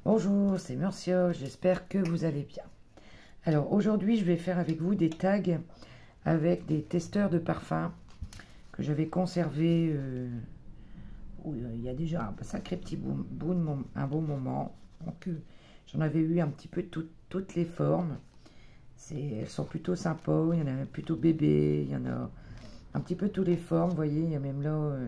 Bonjour, c'est Murcia, j'espère que vous allez bien. Alors aujourd'hui, je vais faire avec vous des tags avec des testeurs de parfums que j'avais conservés il y a déjà un sacré petit un bon moment. Donc j'en avais eu un petit peu toutes les formes. Elles sont plutôt sympas, il y en a plutôt bébé, il y en a un petit peu toutes les formes, vous voyez, il y a même là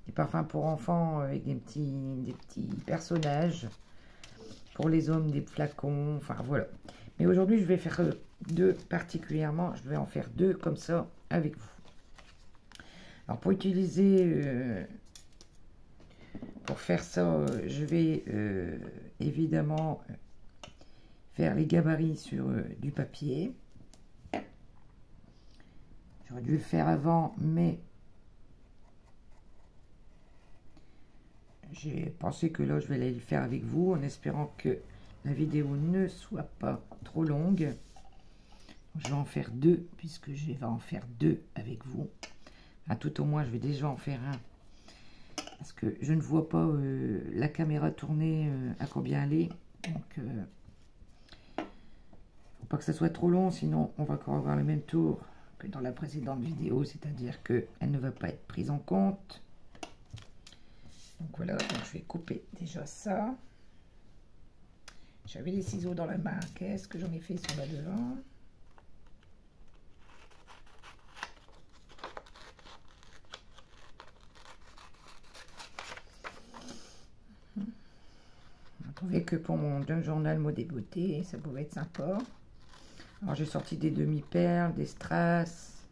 des parfums pour enfants avec des petits personnages. Pour les hommes, des flacons, enfin voilà. Mais aujourd'hui, je vais faire deux particulièrement. Je vais en faire deux comme ça avec vous. Alors pour utiliser, pour faire ça, je vais évidemment faire les gabarits sur du papier. J'aurais dû le faire avant, mais j'ai pensé que là, je vais aller le faire avec vous en espérant que la vidéo ne soit pas trop longue. Je vais en faire deux, puisque je vais en faire deux avec vous. À tout au moins, je vais déjà en faire un. Parce que je ne vois pas la caméra tourner à combien elle est. Donc, faut pas que ça soit trop long, sinon on va encore avoir le même tour que dans la précédente vidéo. C'est-à-dire qu'elle ne va pas être prise en compte. Donc voilà, donc je vais couper déjà ça. J'avais les ciseaux dans la main. Qu'est-ce que j'en ai fait sur la devant? On trouvait que pour mon journal mode et beauté, ça pouvait être sympa. Alors j'ai sorti des demi-perles, des strass,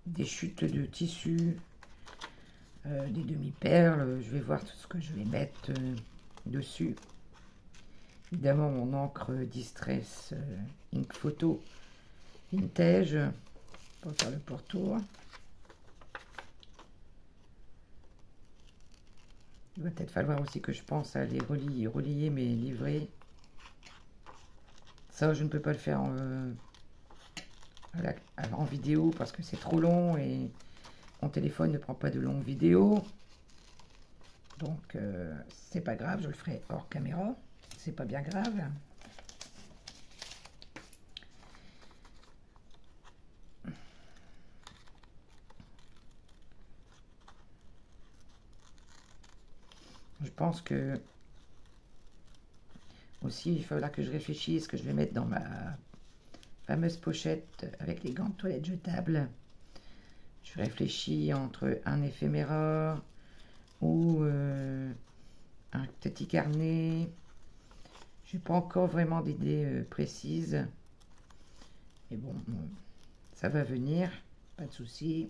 des chutes de tissu, des demi-perles. Je vais voir tout ce que je vais mettre dessus. Évidemment, mon encre Distress Ink Photo Vintage pour faire le pourtour. Il va peut-être falloir aussi que je pense à les relier mes livrets. Ça, je ne peux pas le faire en vidéo parce que c'est trop long et mon téléphone ne prend pas de longues vidéos. Donc, c'est pas grave, je le ferai hors caméra. C'est pas bien grave. Je pense que aussi, il faudra que je réfléchisse ce que je vais mettre dans ma fameuse pochette avec les gants de toilette jetables. Je réfléchis entre un éphéméra ou un petit carnet. Je n'ai pas encore vraiment d'idée précise. Mais bon, ça va venir, pas de souci.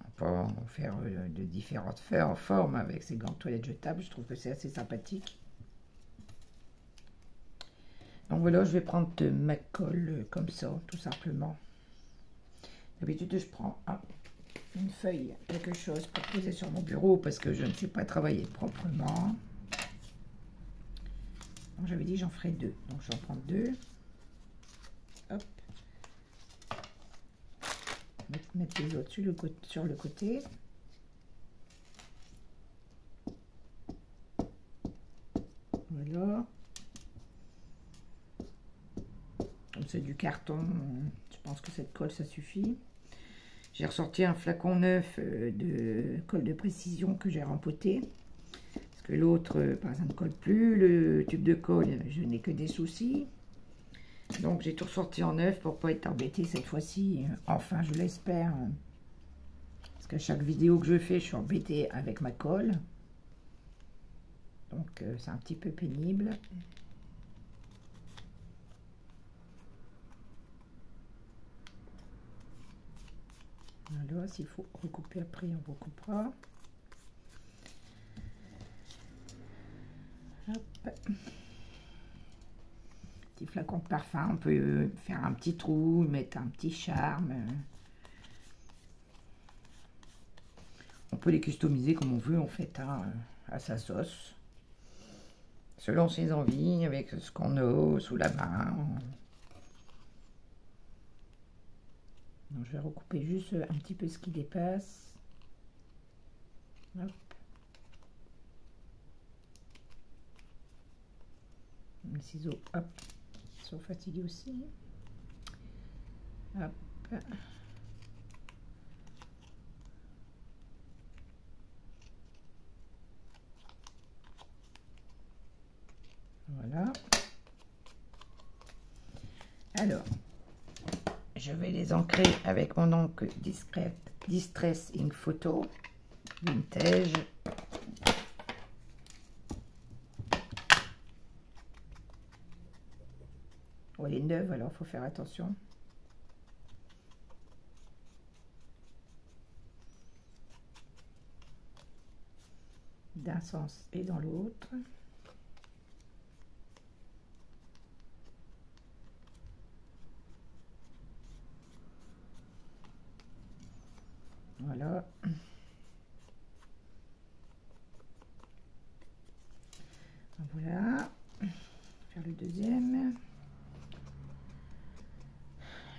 On peut en faire de différentes formes avec ces gants de toilette jetables. Je trouve que c'est assez sympathique. Donc voilà, je vais prendre ma colle comme ça, tout simplement. D'habitude, je prends une feuille, quelque chose pour poser sur mon bureau parce que je ne sais pas travailler proprement. Donc j'avais dit j'en ferai deux. Donc j'en prends deux. Hop. Mettre les autres sur le côté. Voilà. Comme c'est du carton, je pense que cette colle, ça suffit. J'ai ressorti un flacon neuf de colle de précision que j'ai rempoté. Parce que l'autre, ça ne colle plus. Le tube de colle, je n'ai que des soucis. Donc j'ai tout ressorti en neuf pour ne pas être embêté cette fois-ci. Enfin, je l'espère. Parce qu'à chaque vidéo que je fais, je suis embêtée avec ma colle. Donc c'est un petit peu pénible. Voilà, s'il faut recouper après, on recoupera. Hop. Petit flacon de parfum, on peut faire un petit trou, mettre un petit charme. On peut les customiser comme on veut en fait, hein, à sa sauce. Selon ses envies, avec ce qu'on a sous la main. Donc, je vais recouper juste un petit peu ce qui dépasse. Hop. Les ciseaux, hop, ils sont fatigués aussi. Hop. Voilà. Alors, je vais les ancrer avec mon encre Distress Ink Photo Vintage. Oh, elle est neuve, alors il faut faire attention. D'un sens et dans l'autre. Voilà. Voilà. Faire le deuxième.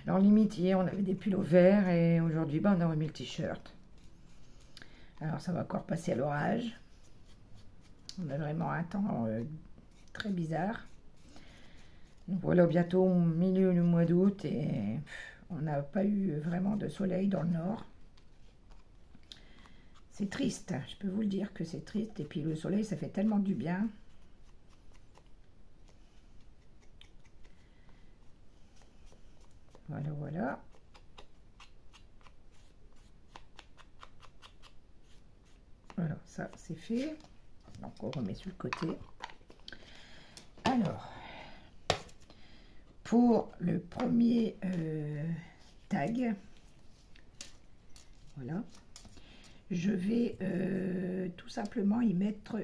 Alors limite hier on avait des pulls verts et aujourd'hui on a remis le t-shirt. Alors ça va encore passer à l'orage. On a vraiment un temps très bizarre. Donc voilà, bientôt au milieu du mois d'août et on n'a pas eu vraiment de soleil dans le nord. C'est triste, je peux vous le dire que c'est triste. Et puis le soleil, ça fait tellement du bien. Voilà, voilà. Voilà, ça c'est fait. Donc on remet sur le côté. Alors, pour le premier tag, voilà, je vais tout simplement y mettre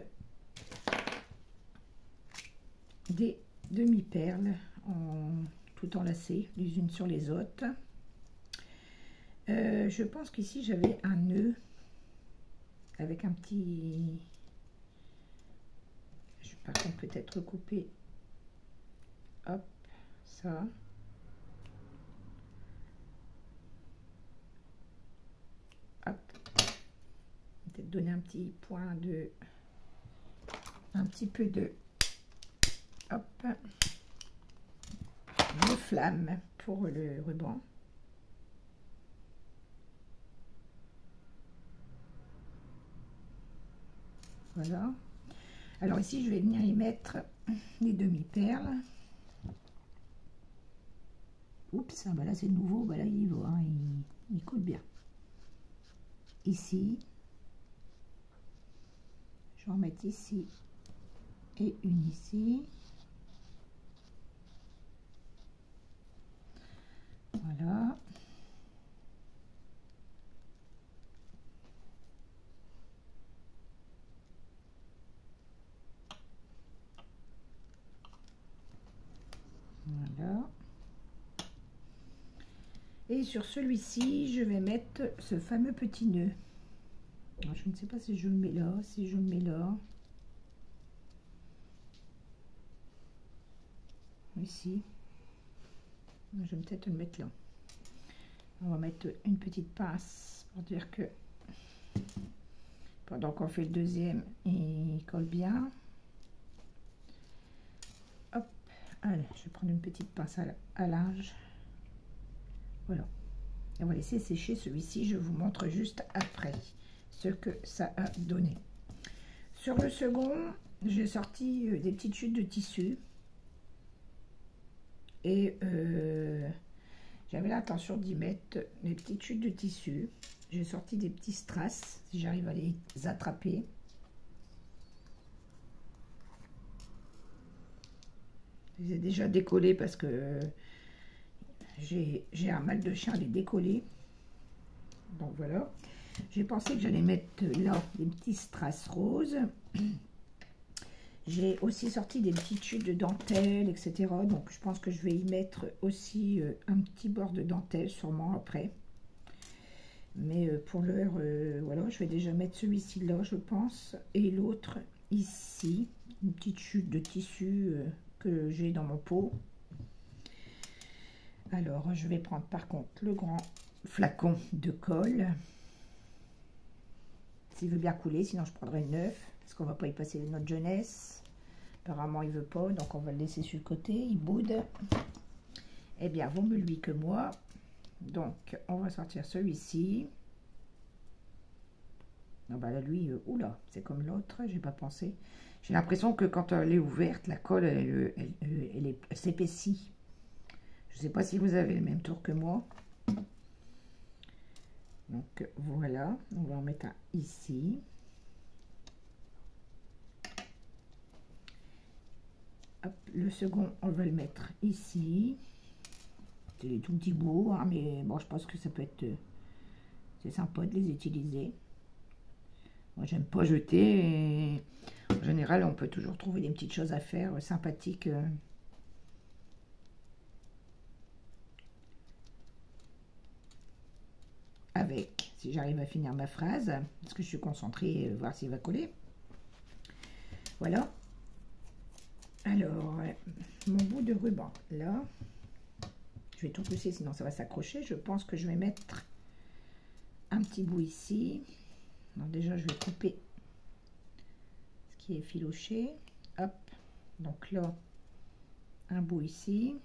des demi-perles tout enlacées les unes sur les autres. Je pense qu'ici j'avais un nœud avec un petit... Je vais par contre peut-être recouper. Hop, ça. Hop. Peut-être donner un petit point de... Un petit peu de... Hop. De flamme pour le ruban. Voilà. Alors ici, je vais venir y mettre les demi-perles. Oups, ah bah là c'est nouveau, bah là il va, hein, il coule bien. Ici, je vais en mettre ici et une ici. Voilà. Voilà. Et sur celui-ci, je vais mettre ce fameux petit nœud. Alors, je ne sais pas si je le mets là, si je le mets là. Ici. Je vais peut-être le mettre là. On va mettre une petite pince pour dire que pendant qu'on fait le deuxième, il colle bien. Hop, allez, je vais prendre une petite pince à linge. Voilà. Et on va laisser sécher celui-ci. Je vous montre juste après ce que ça a donné. Sur le second, j'ai sorti des petites chutes de tissu. Et j'avais l'intention d'y mettre des petites chutes de tissu. J'ai sorti des petits strass, si j'arrive à les attraper. Je les ai déjà décollés parce que j'ai un mal de chien à les décoller. Donc voilà. J'ai pensé que j'allais mettre là des petits strass roses. J'ai aussi sorti des petites chutes de dentelle, etc. Donc je pense que je vais y mettre aussi un petit bord de dentelle sûrement après. Mais pour l'heure, voilà, je vais déjà mettre celui-ci là, je pense. Et l'autre ici, une petite chute de tissu que j'ai dans mon pot. Alors, je vais prendre par contre le grand flacon de colle. s'il veut bien couler, sinon je prendrai une neuf, parce qu'on va pas y passer notre jeunesse. Apparemment il veut pas, donc on va le laisser sur le côté, il boude. Eh bien, vaut mieux lui que moi. Donc on va sortir celui-ci. Non, bah là lui, oula, c'est comme l'autre, j'ai pas pensé. J'ai l'impression que quand elle est ouverte, la colle, elle s'épaissit. Je sais pas si vous avez le même tour que moi. Donc voilà, on va en mettre un ici. Hop, le second, on va le mettre ici. C'est des tout petits bouts, hein, mais bon, je pense que ça peut être... c'est sympa de les utiliser. Moi, j'aime pas jeter. Et en général, on peut toujours trouver des petites choses à faire sympathiques. Avec, si j'arrive à finir ma phrase, parce que je suis concentrée, voir s'il va coller. Voilà. Alors, mon bout de ruban, là, je vais tout pousser, sinon ça va s'accrocher. Je pense que je vais mettre un petit bout ici. Donc déjà, je vais couper ce qui est filoché. Hop. Donc là, un bout ici.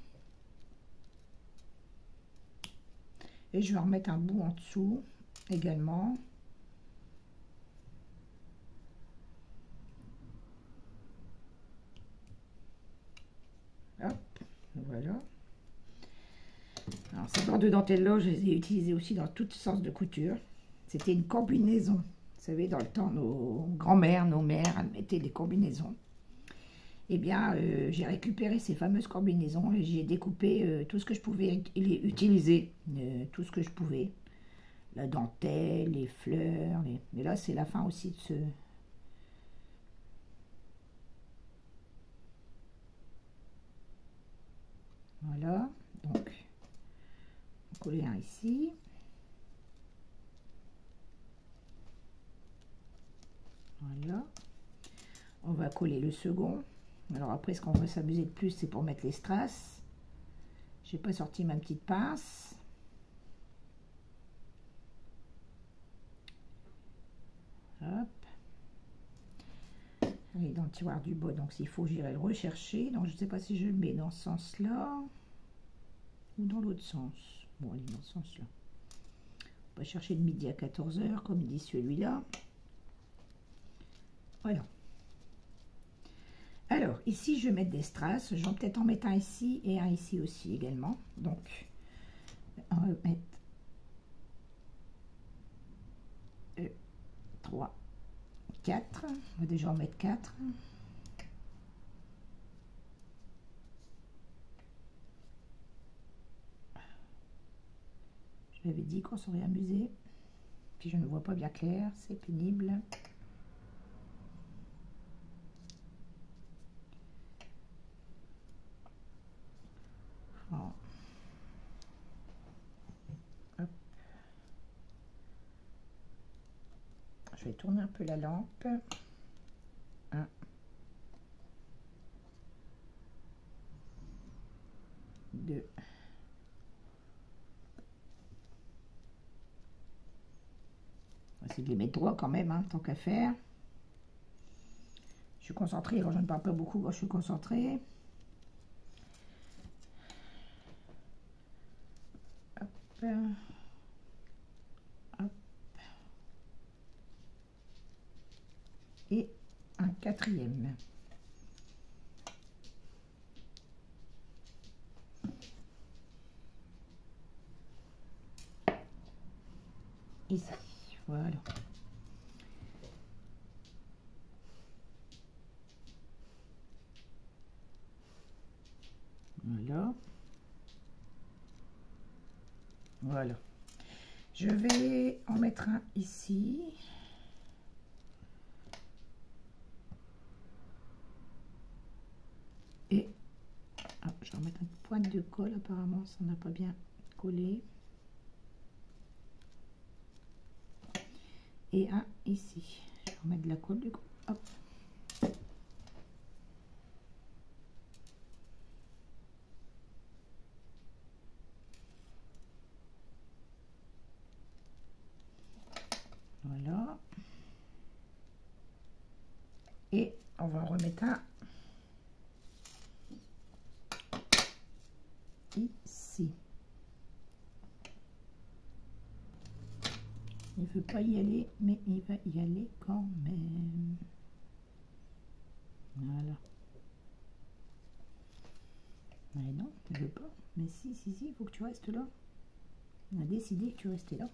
Et je vais en remettre un bout en dessous également. Hop, voilà. Alors, ces bords de dentelle-là, je les ai utilisés aussi dans toutes sortes de coutures. C'était une combinaison. Vous savez, dans le temps, nos grands-mères, nos mères, elles mettaient des combinaisons. Eh bien, j'ai récupéré ces fameuses combinaisons et j'ai découpé tout ce que je pouvais utiliser, tout ce que je pouvais. La dentelle, les fleurs, mais là, c'est la fin aussi de ce... Voilà, donc, on va coller un ici. Voilà. On va coller le second. Alors après, ce qu'on va s'amuser de plus, c'est pour mettre les strass. J'ai pas sorti ma petite pince. Hop. Et dans le tiroir du bas, donc s'il faut, j'irai le rechercher. Donc je ne sais pas si je le mets dans ce sens-là ou dans l'autre sens. Bon, allez, dans ce sens-là. On va chercher le midi à 14 h, comme dit celui-là. Voilà. Alors, ici, je vais mettre des strass. Je vais peut-être en mettre un ici et un ici aussi également. Donc, on va mettre 3, 4. On va déjà en mettre 4. Je l'avais dit qu'on serait amusé. Puis je ne vois pas bien clair, c'est pénible. Oh. Hop. Je vais tourner un peu la lampe. 1, 2. On va essayer de les mettre droit quand même, hein, tant qu'à faire. Je suis concentrée, alors je ne parle pas beaucoup quand je suis concentrée. Hop. Hop. Et un quatrième. Ici, voilà. Voilà. Voilà. Je vais en mettre un ici. Et je vais en mettre une pointe de colle, apparemment ça n'a pas bien collé. Et un ici. Je vais remettre de la colle du coup. Hop. Voilà. Et on va en remettre un ici. Il ne veut pas y aller, mais il va y aller quand même. Voilà. Mais non, il ne veut pas. Mais si, il faut que tu restes là. On a décidé que tu restais là.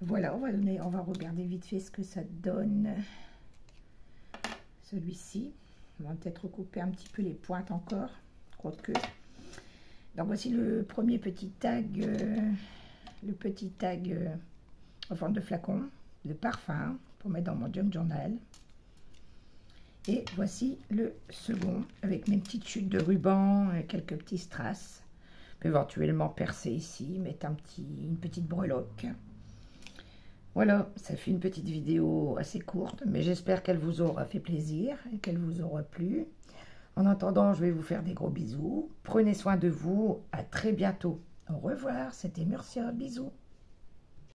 Voilà, on va regarder vite fait ce que ça donne. Celui-ci. On va peut-être recouper un petit peu les pointes encore. Quoique. Donc voici le premier petit tag. Le petit tag en forme de flacon de parfum pour mettre dans mon junk journal. Et voici le second avec mes petites chutes de ruban et quelques petits strass. Éventuellement percer ici, mettre une petite breloque. Voilà, ça fait une petite vidéo assez courte, mais j'espère qu'elle vous aura fait plaisir et qu'elle vous aura plu. En attendant, je vais vous faire des gros bisous. Prenez soin de vous, à très bientôt. Au revoir, c'était Murcia, bisous.